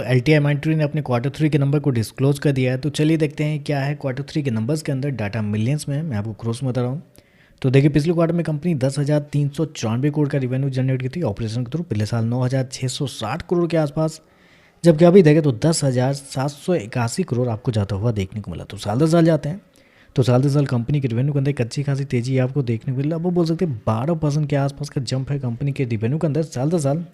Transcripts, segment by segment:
LTI ने अपने Q3 के नंबर को डिस्क्लोज कर दिया है। तो चलिए देखते हैं क्या है Q3 के नंबर्स के अंदर। डाटा मिलियंस में है, मैं आपको क्रॉस में बता रहा हूँ। तो देखिए पिछले क्वार्टर में कंपनी 10,394 करोड़ का रिवेन्यू जनरेट की थी ऑपरेशन के थ्रू। पिछले साल 9,660 करोड़ के आसपास, जबकि अभी देखें तो 10,781 करोड़ आपको जाता हुआ देखने को मिला। तो साल दर साल जाते हैं तो साल दर साल कंपनी के रिवेन्यू के अंदर एक अच्छी खासी तेजी आपको देखने को मिला। अब वो बोल सकते हैं 12% के आसपास का जंप है कंपनी के रिवेन्यू के अंदर साल दर साल।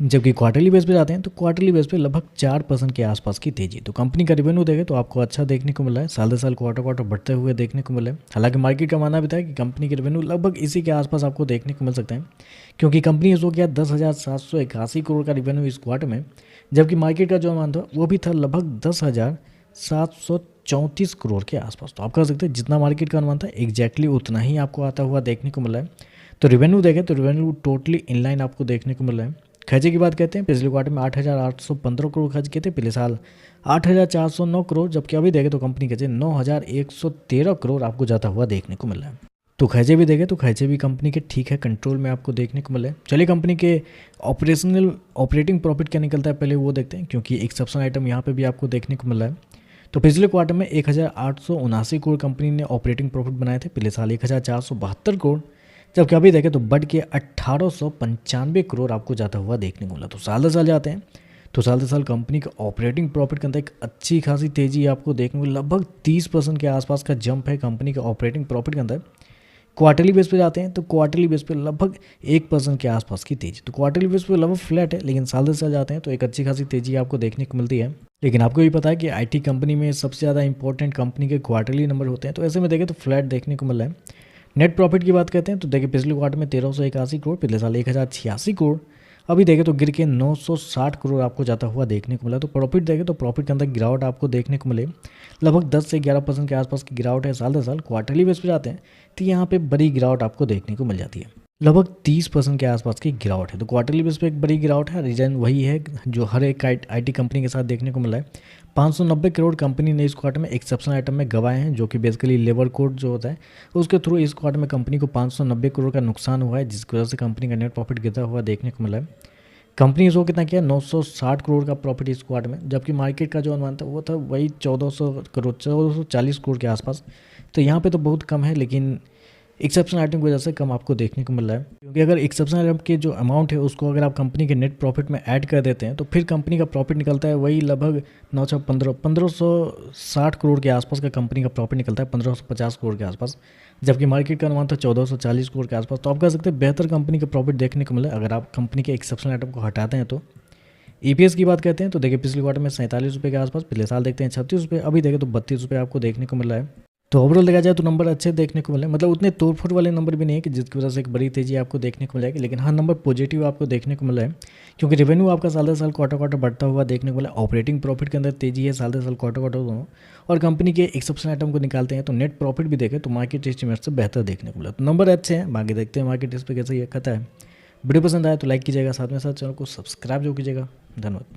जबकि क्वार्टरली बेस पे जाते हैं तो क्वार्टरली बेस पे लगभग 4% के आसपास की तेजी। तो कंपनी का रिवेन्यू देखें तो आपको अच्छा देखने को मिला है, साल दर साल क्वार्टर बढ़ते हुए देखने को मिला है। हालांकि मार्केट का मानना भी था कि कंपनी के रिवेन्यू लगभग इसी के आसपास आपको देखने को मिल सकते हैं, क्योंकि कंपनी ने शो किया 10,781 करोड़ का रिवेन्यू इस क्वार्टर में, जबकि मार्केट का जो अनुमान था वो भी था लगभग 10,734 करोड़ के आसपास। तो आप कह सकते हैं जितना मार्केट का अनुमान था एग्जैक्टली उतना ही आपको आता हुआ देखने को मिला है। तो रिवेन्यू देखें तो रिवेन्यू टोटली इनलाइन आपको देखने को मिला है। खर्चे की बात करते हैं, पिछले क्वार्टर में 8,815 करोड़ खर्च किए थे, पिछले साल 8,409 करोड़, जबकि अभी देखें तो कंपनी खर्चे 9,113 करोड़ आपको जाता हुआ देखने को मिल रहा है। तो खर्चे भी देखें तो खर्चे भी कंपनी के ठीक है कंट्रोल में आपको देखने को मिले। चलिए कंपनी के ऑपरेटिंग प्रॉफिट क्या निकलता है पहले वो देखते हैं, क्योंकि एक्सेप्शनल आइटम यहाँ पे भी आपको देखने को मिला है। तो पिछले क्वार्टर में 1,879 करोड़ कंपनी ने ऑपरेटिंग प्रॉफिट बनाए थे, पिछले साल 1,472 करोड़, जबकि अभी देखें तो बढ़ के 1,895 करोड़ आपको जाता हुआ देखने को मिला। तो साल दर साल जाते हैं तो साल दर साल कंपनी के ऑपरेटिंग प्रॉफिट के अंदर एक अच्छी खासी तेजी आपको देखने को, लगभग 30% के आसपास का जंप है कंपनी के ऑपरेटिंग प्रॉफिट के अंदर। क्वार्टरली बेस पे जाते हैं तो क्वार्टरली बेस पे लगभग 1% के आसपास की तेजी। तो क्वार्टरली बेस पे लगभग फ्लैट है, लेकिन साल दर साल जाते हैं तो एक अच्छी खासी तेजी आपको देखने को मिलती है। लेकिन आपको भी पता है कि IT कंपनी में सबसे ज़्यादा इंपॉर्टेंट कंपनी के क्वार्टरली नंबर होते हैं, तो ऐसे में देखें तो फ्लैट देखने को मिल रहा है। नेट प्रॉफिट की बात करते हैं तो देखिए पिछले क्वार्टर में 1,381 करोड़, पिछले साल 1,086 करोड़, अभी देखें तो गिर के 960 करोड़ आपको जाता हुआ देखने को मिला। तो प्रॉफिट देखें तो प्रॉफिट के अंदर गिरावट आपको देखने को मिले, लगभग 10 से 11% के आसपास की गिरावट है साल दर साल। क्वार्टरली बेस पे जाते हैं तो यहाँ पे बड़ी गिरावट आपको देखने को मिल जाती है, लगभग 30% के आसपास की गिरावट है। तो क्वार्टरली बेस पे एक बड़ी गिरावट है, रीजन वही है जो हर एक IT कंपनी के साथ देखने को मिला है। 590 करोड़ कंपनी ने इस क्वार्टर में एक्सेप्शनल आइटम में गवाए हैं, जो कि बेसिकली लेबर कोड जो होता है उसके थ्रू इस क्वार्टर में कंपनी को 590 करोड़ का नुकसान हुआ है, जिसकी वजह से कंपनी का नेट प्रॉफिट गिरता हुआ देखने को मिला है। कंपनी ने शो कितना किया 960 करोड़ का प्रॉफिट इस क्वार्टर में, जबकि मार्केट का जो अनुमान था वो था वही 1,400 करोड़ 1,440 करोड़ के आसपास। तो यहाँ पे तो बहुत कम है, लेकिन एक्सेप्शनल आइटम की वजह से कम आपको देखने को मिल रहा है। क्योंकि अगर एक्सेप्शनल आइटम के जो अमाउंट है उसको अगर आप कंपनी के नेट प्रॉफिट में ऐड कर देते हैं तो फिर कंपनी का प्रॉफिट निकलता है वही लगभग 1,560 करोड़ के आसपास का कंपनी का प्रॉफिट निकलता है, 1,550 करोड़ के आसपास, जबकि मार्केट का अनुमान था 1,440 करोड़ के आसपास। तो आप कह सकते हैं बेहतर कंपनी का प्रॉफिट देखने को मिला अगर आप कंपनी के एक्सेप्शनल आइटम को हटाते हैं। तो EPS की बात करते हैं तो देखिए पिछले क्वार्टर में 47 रुपये के आसपास, पिछले साल देखते हैं 36 रुपये, अभी देखें तो 32 रुपये आपको देखने को मिल रहा है। तो ओवरऑल देखा जाए तो नंबर अच्छे देखने को मिले, मतलब उतने तोड़फोड़ वाले नंबर भी नहीं है कि जिसकी वजह से एक बड़ी तेजी आपको देखने को मिलेगी, लेकिन हाँ नंबर पॉजिटिव आपको देखने को मिला है, क्योंकि रेवेन्यू आपका साल दर साल क्वार्टर बढ़ता हुआ देखने को मिला। ऑपरेटिंग प्रॉफिट के अंदर तेजी है साल दर साल क्वार्टर दोनों, और कंपनी के एक्सेप्शनल आइटम को निकालते हैं तो नेट प्रॉफिट भी देखें तो मार्केट एस्टिमेट से बेहतर देखने को मिला। तो नंबर अच्छे हैं, बाकी देखते हैं मार्केट इस पर कैसे ये कहता है। वीडियो पसंद आया तो लाइक कीजिएगा, साथ में साथ चैनल को सब्सक्राइब जो कीजिएगा। धन्यवाद।